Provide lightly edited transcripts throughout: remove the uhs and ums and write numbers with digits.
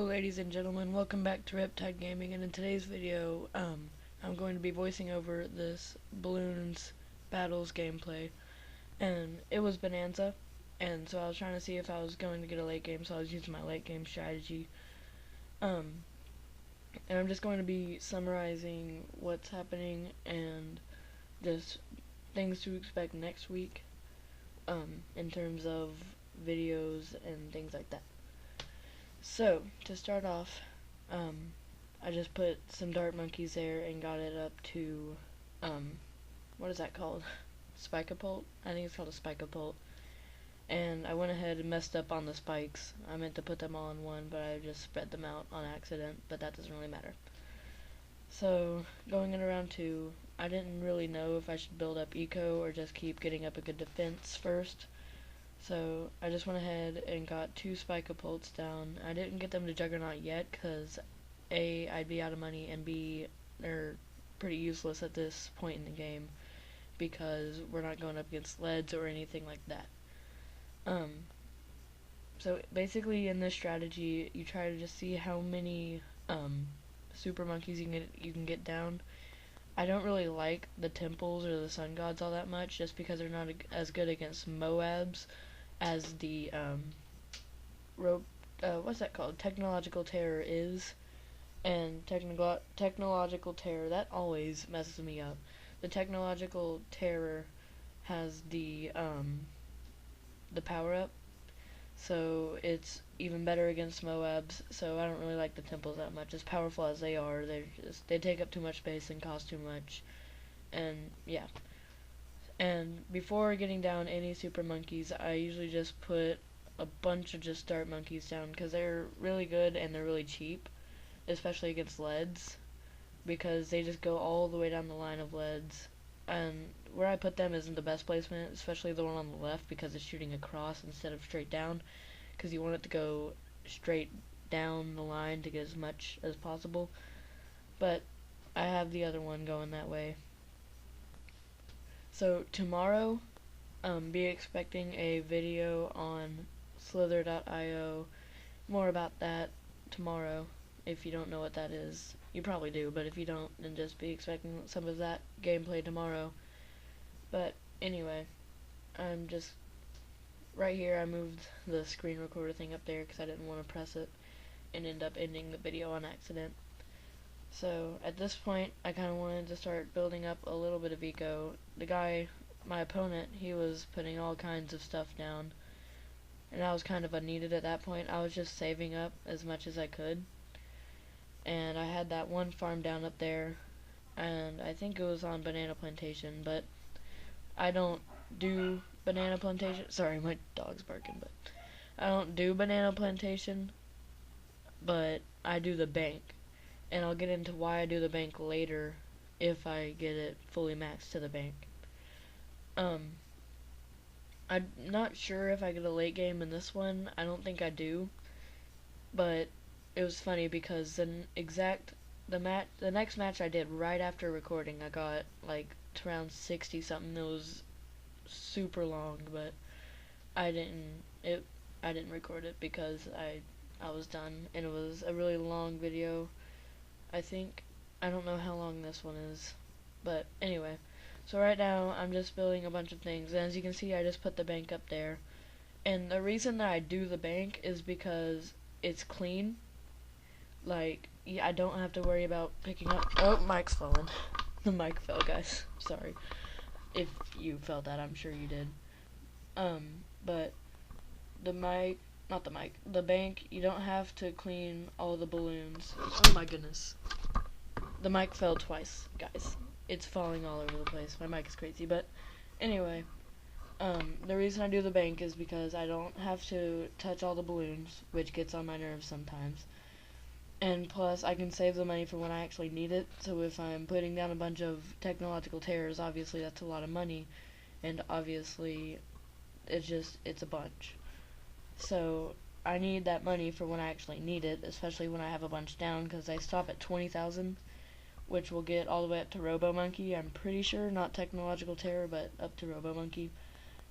Hello ladies and gentlemen, welcome back to Riptide Gaming, and in today's video, I'm going to be voicing over this Bloons Battles gameplay, and it was Bonanza, and so I was trying to see if I was going to get a late game, so I was using my late game strategy, and I'm just going to be summarizing what's happening, and just things to expect next week, in terms of videos and things like that. So, to start off, I just put some dart monkeys there and got it up to, what is that called? Spike-a-pult? I think it's called a spike-a-pult. And I went ahead and messed up on the spikes. I meant to put them all in one, but I just spread them out on accident, but that doesn't really matter. So, going into round 2, I didn't really know if I should build up eco or just keep getting up a good defense first. So I just went ahead and got 2 spike-a-pults down. I didn't get them to Juggernaut yet because A, I'd be out of money, and B, they're pretty useless at this point in the game because we're not going up against leads or anything like that. So basically in this strategy, you try to just see how many super monkeys you can get down. I don't really like the temples or the sun gods all that much just because they're not as good against Moabs as the what's that called? Technological terror is. And technological terror, that always messes me up. The technological terror has the power up, so it's even better against Moabs. So I don't really like the temples that much. As powerful as they are, they take up too much space and cost too much. And yeah. And before getting down any super monkeys, I usually just put a bunch of just dart monkeys down because they're really good and they're really cheap, especially against leads, because they just go all the way down the line of leads. And where I put them isn't the best placement, especially the one on the left, because it's shooting across instead of straight down, because you want it to go straight down the line to get as much as possible. But I have the other one going that way. So tomorrow, be expecting a video on slither.io. More about that tomorrow. If you don't know what that is, you probably do, but if you don't, then just be expecting some of that gameplay tomorrow. But anyway, I'm just right here. I moved the screen recorder thing up there because I didn't want to press it and end up ending the video on accident. So at this point, I kind of wanted to start building up a little bit of eco. The guy, my opponent, he was putting all kinds of stuff down, and I was kind of unneeded at that point. I was just saving up as much as I could, and I had that one farm down up there, and I think it was on banana plantation, but I don't do banana plantation. Sorry, my dog's barking, but I don't do banana plantation, but I do the bank. And I'll get into why I do the bank later if I get it fully maxed to the bank. I'm not sure if I get a late game in this one. I don't think I do. But it was funny because the next match I did right after recording, I got like to around 60 something. It was super long, but I didn't record it because I was done, and it was a really long video. I don't know how long this one is, but anyway, so right now I'm just building a bunch of things, and as you can see, I just put the bank up there, and the reason that I do the bank is because it's clean. Like, I don't have to worry about picking up, oh, mic's falling. The mic fell, guys, sorry. If you felt that, I'm sure you did. But the bank, you don't have to clean all the balloons. Oh my goodness. The mic fell twice, guys. It's falling all over the place. My mic is crazy, but anyway, the reason I do the bank is because I don't have to touch all the balloons, which gets on my nerves sometimes. And plus, I can save the money for when I actually need it, so if I'm putting down a bunch of technological terrors, obviously that's a lot of money, and obviously it's a bunch. So I need that money for when I actually need it, especially when I have a bunch down, because I stop at 20,000, which will get all the way up to Robo Monkey. I'm pretty sure, not Technological Terror, but up to Robo Monkey.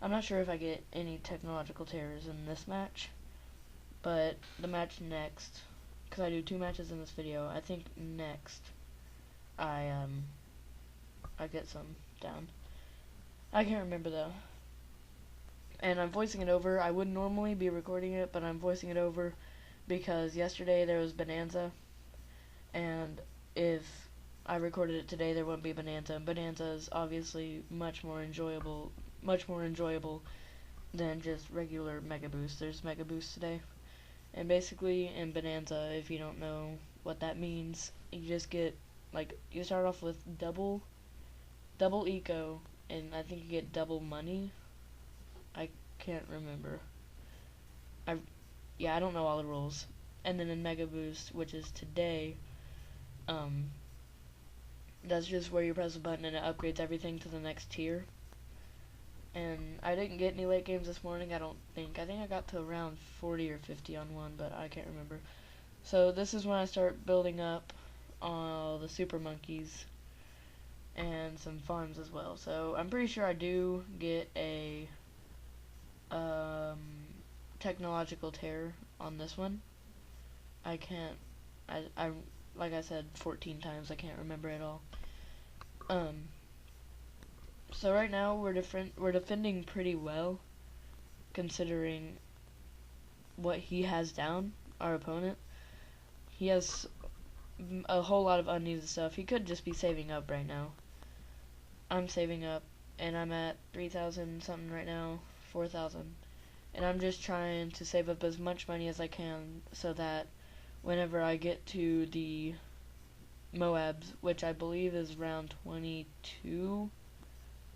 I'm not sure if I get any Technological Terrors in this match, but the match next, because I do 2 matches in this video. I think next I get some down. I can't remember though. And I'm voicing it over. I wouldn't normally be recording it, but I'm voicing it over because yesterday there was Bonanza, and if I recorded it today, there wouldn't be Bonanza. And Bonanza is obviously much more enjoyable than just regular Mega Boost. There's Mega Boost today, and basically in Bonanza, if you don't know what that means, you just get like you start off with double eco, and I think you get double money. I can't remember. I don't know all the rules. And then in Mega Boost, which is today, that's just where you press a button and it upgrades everything to the next tier. And I didn't get any late games this morning, I don't think. I think I got to around 40 or 50 on one, but I can't remember. So this is when I start building up all the super monkeys and some farms as well. So I'm pretty sure I do get a technological tear on this one. I can't, I like I said 14 times, I can't remember it all. So right now we're defending pretty well, considering what he has down, our opponent. He has a whole lot of unneeded stuff. He could just be saving up right now. I'm saving up, and I'm at 3,000 something right now, 4,000. And I'm just trying to save up as much money as I can so that whenever I get to the Moabs, which I believe is round 22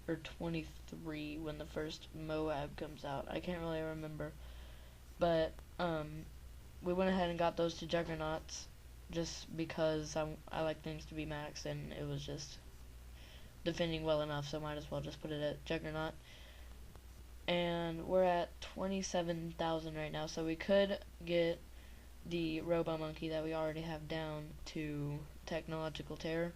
or 23 when the first Moab comes out. I can't really remember. But we went ahead and got those to Juggernauts just because I like things to be maxed, and it was just defending well enough, so might as well just put it at Juggernaut. And we're at 27,000 right now, so we could get the Robo Monkey that we already have down to Technological Terror,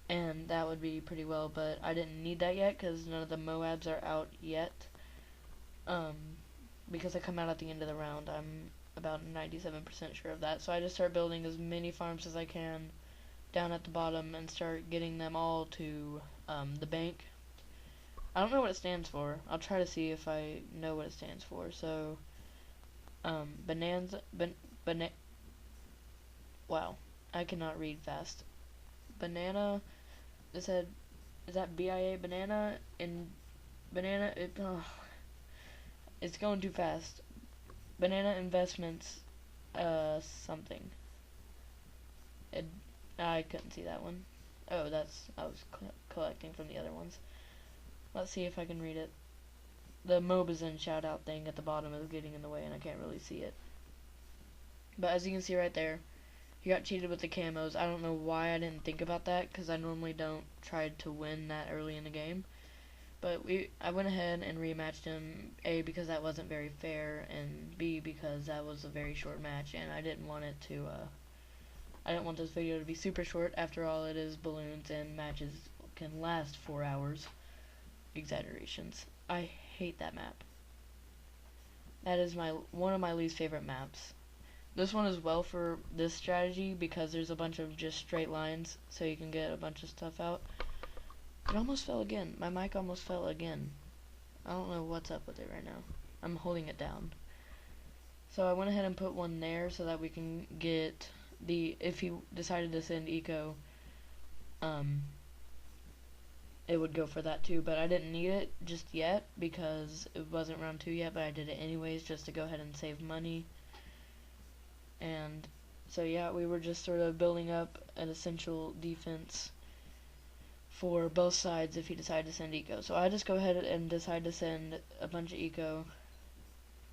and that would be pretty well, but I didn't need that yet because none of the Moabs are out yet, because they come out at the end of the round. I'm about 97% sure of that, so I just start building as many farms as I can down at the bottom and start getting them all to the bank. I don't know what it stands for. I'll try to see if I know what it stands for. So, wow, I cannot read fast. Banana, it said, is that BIA banana? And banana, it's going too fast. Banana investments, something. I couldn't see that one. Oh, I was collecting from the other ones. Let's see if I can read it. The Mobazin shout out thing at the bottom is getting in the way and I can't really see it. But as you can see right there, he got cheated with the camos. I don't know why I didn't think about that, because I normally don't try to win that early in the game. But I went ahead and rematched him, A, because that wasn't very fair, and B, because that was a very short match, and I didn't want it to, I didn't want this video to be super short. After all, it is Bloons, and matches can last 4 hours. Exaggerations. I hate that map. That is one of my least favorite maps. This one is well for this strategy because there's a bunch of just straight lines, so you can get a bunch of stuff out. It almost fell again. My mic almost fell again. I don't know what's up with it right now. I'm holding it down. So I went ahead and put one there so that we can get if he decided to send eco, it would go for that too, but I didn't need it just yet because it wasn't round 2 yet, but I did it anyways just to go ahead and save money. And so yeah, we were just sort of building up an essential defense for both sides if he decided to send eco. So I just go ahead and decide to send a bunch of eco.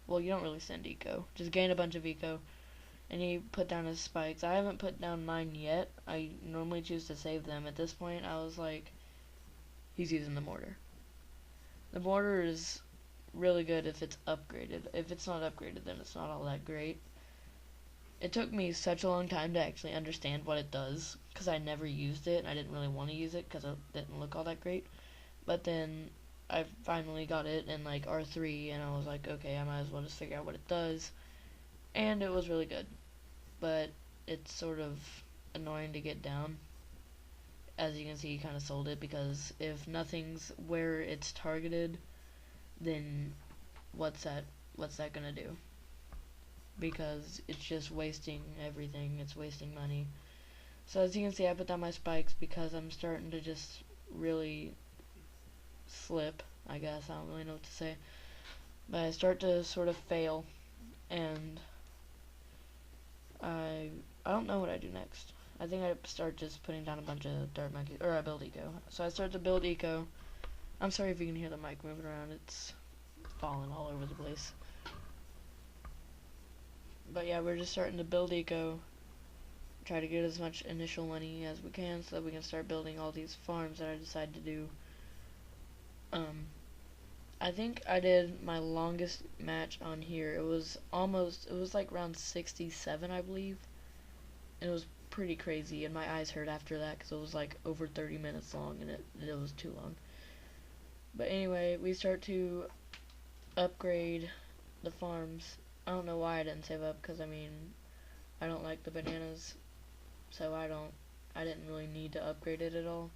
Well, you don't really send eco, just gain a bunch of eco. And he put down his spikes. I haven't put down mine yet. I normally choose to save them. At this point, I was like, he's using the mortar. The mortar is really good if it's upgraded. If it's not upgraded, then it's not all that great. It took me such a long time to actually understand what it does, because I never used it, and I didn't really want to use it, because it didn't look all that great. But then, I finally got it in, like, R3, and I was like, okay, I might as well just figure out what it does. And it was really good. but it's sort of annoying to get down. As you can see, he kind of sold it, because if nothing's where it's targeted, then what's that gonna do? Because it's just wasting everything. It's wasting money. So as you can see, I put down my spikes because I'm starting to just really slip, I guess. I don't really know what to say. But I start to sort of fail, and I don't know what I do next. I think I start just putting down a bunch of dirt monkeys, or I build eco. So I start to build eco. I'm sorry if you can hear the mic moving around. It's falling all over the place. But yeah, we're just starting to build eco. Try to get as much initial money as we can so that we can start building all these farms that I decided to do. I think I did my longest match on here. It was like round 67, I believe. And it was pretty crazy, and my eyes hurt after that because it was like over 30 minutes long, and it was too long. But anyway, we start to upgrade the farms. I don't know why I didn't save up, because I mean, I don't like the bananas, so I didn't really need to upgrade it at all.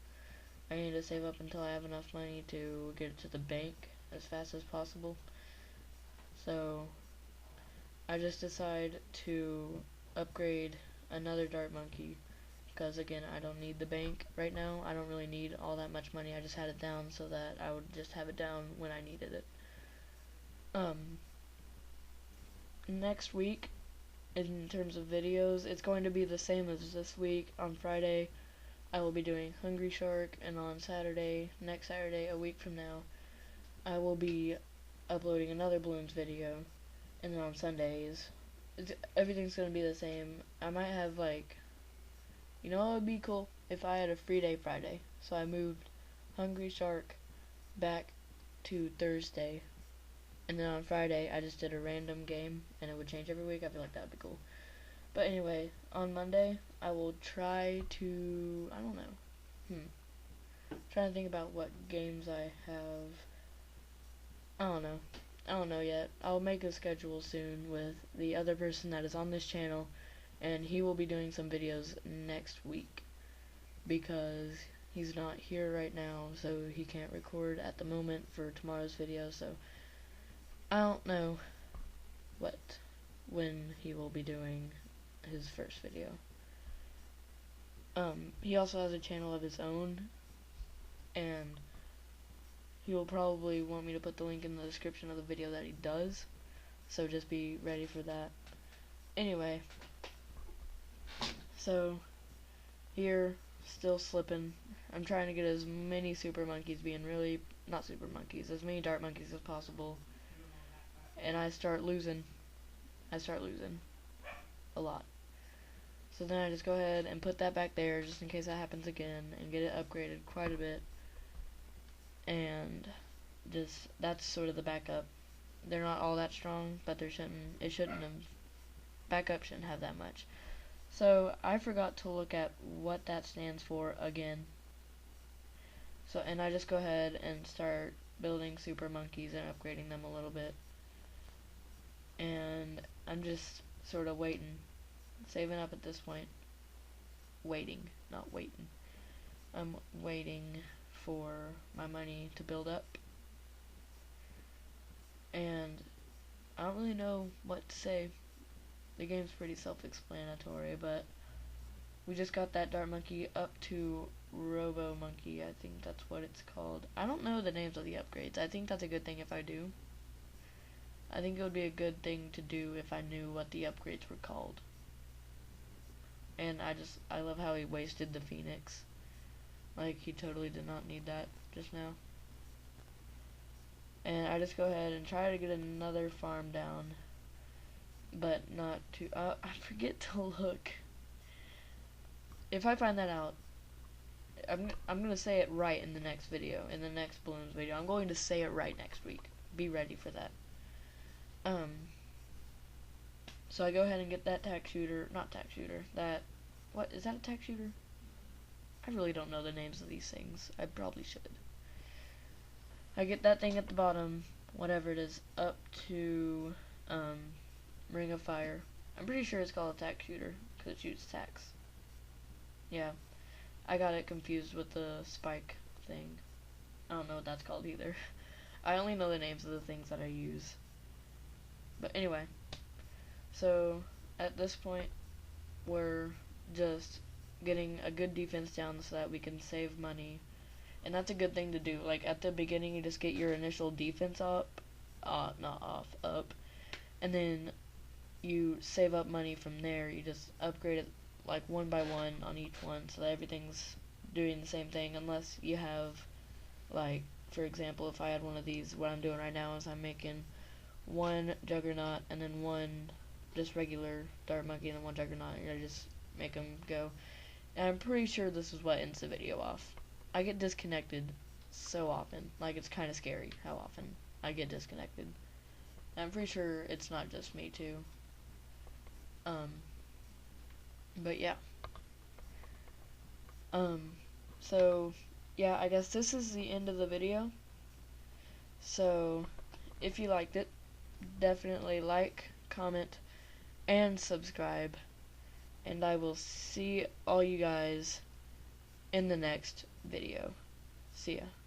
I need to save up until I have enough money to get it to the bank as fast as possible. So I just decide to upgrade another dart monkey, because again, I don't need the bank right now. I don't really need all that much money. I just had it down so that I would just have it down when I needed it. Next week, in terms of videos, it's going to be the same as this week. On Friday, I will be doing Hungry Shark, and on Saturday, next Saturday, a week from now, I will be uploading another Bloons video, and then on Sundays, everything's going to be the same. I might have, like, you know what would be cool? If I had a free day Friday. So I moved Hungry Shark back to Thursday, and then on Friday, I just did a random game, and it would change every week. I feel like that would be cool. But anyway, on Monday, I will try to, I don't know, trying to think about what games I have. I don't know yet. I'll make a schedule soon with the other person that is on this channel, and he will be doing some videos next week, because he's not here right now, so he can't record at the moment for tomorrow's video. So I don't know when he will be doing his first video. He also has a channel of his own, and he will probably want me to put the link in the description of the video that he does, so just be ready for that. Anyway, so here, still slipping. I'm trying to get as many super monkeys, not super monkeys, as many dart monkeys as possible, and I start losing a lot. So then I just go ahead and put that back there just in case that happens again, and get it upgraded quite a bit. And that's sort of the backup. They're not all that strong, but backup shouldn't have that much. So I forgot to look at what that stands for again. So, and I just go ahead and start building super monkeys and upgrading them a little bit. And I'm just sort of saving up at this point. Not waiting. I'm waiting for my money to build up. And I don't really know what to say. The game's pretty self-explanatory, but we just got that dart monkey up to Robo Monkey. I think that's what it's called. I don't know the names of the upgrades. I think that's a good thing if I do. I think it would be a good thing to do if I knew what the upgrades were called. And I love how he wasted the Phoenix. Like, he totally did not need that just now. And I just go ahead and try to get another farm down, but not too, I forget to look. If I find that out, I'm gonna say it right in the next video, in the next Bloons video. I'm going to say it right next week. Be ready for that. So I go ahead and get that what, is that a tack shooter? I really don't know the names of these things. I probably should. I get that thing at the bottom, whatever it is, up to Ring of Fire. I'm pretty sure it's called a tack shooter, because it shoots tacks. Yeah, I got it confused with the spike thing. I don't know what that's called either. I only know the names of the things that I use. But anyway, so at this point, we're just getting a good defense down so that we can save money. And that's a good thing to do. Like, at the beginning, you just get your initial defense up, up, and then you save up money from there. You just upgrade it, like, one by one on each one, so that everything's doing the same thing, unless you have, like, for example, if I had one of these, what I'm doing right now is I'm making one Juggernaut, and then one just regular Dart Monkey, and then one Juggernaut, and I just make them go. And I'm pretty sure this is what ends the video off. I get disconnected so often. Like, it's kind of scary how often I get disconnected. And I'm pretty sure it's not just me, too. But yeah. So, yeah, I guess this is the end of the video. So, if you liked it, definitely like, comment, and subscribe. And I will see all you guys in the next video. See ya.